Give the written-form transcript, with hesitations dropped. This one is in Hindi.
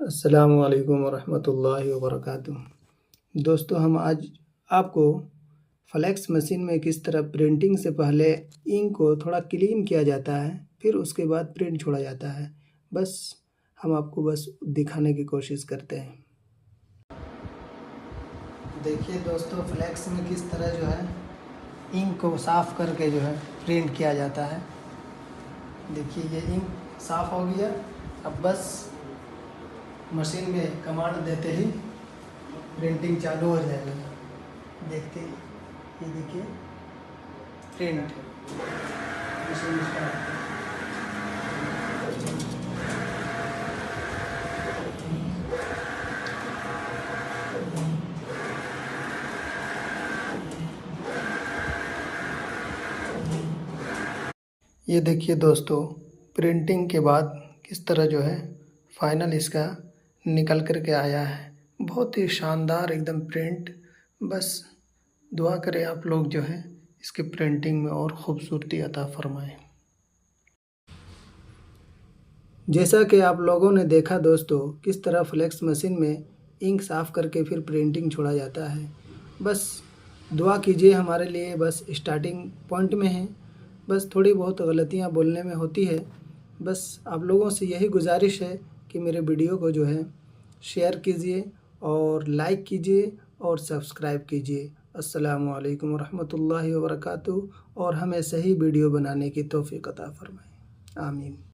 अस्सलामुअलैकुम वरहमतुल्लाहि वबरकातुहू। दोस्तों, हम आज आपको फ्लेक्स मशीन में किस तरह प्रिंटिंग से पहले इंक को थोड़ा क्लीन किया जाता है, फिर उसके बाद प्रिंट छोड़ा जाता है। बस हम आपको दिखाने की कोशिश करते हैं। देखिए दोस्तों, फ्लेक्स में किस तरह इंक को साफ़ करके प्रिंट किया जाता है। देखिए ये इंक साफ़ हो गया। अब बस मशीन में कमांड देते ही प्रिंटिंग चालू हो जाएगी। देखते ये देखिए प्रिंट मशीन स्टार्ट। ये देखिए दोस्तों, प्रिंटिंग के बाद किस तरह फाइनल इसका निकल कर के आया है। बहुत ही शानदार एकदम प्रिंट। बस दुआ करें आप लोग इसके प्रिंटिंग में और ख़ूबसूरती अता फरमाएं। जैसा कि आप लोगों ने देखा दोस्तों, किस तरह फ्लेक्स मशीन में इंक साफ़ करके फिर प्रिंटिंग छोड़ा जाता है। बस दुआ कीजिए हमारे लिए। बस स्टार्टिंग पॉइंट में है, बस थोड़ी बहुत गलतियां बोलने में होती है। बस आप लोगों से यही गुजारिश है कि मेरे वीडियो को शेयर कीजिए और लाइक कीजिए और सब्सक्राइब कीजिए। अस्सलामु अलैकुम वरहमतुल्लाहि वबरकातुहू। और हमें सही वीडियो बनाने की तौफीक अता फरमाएं। आमीन।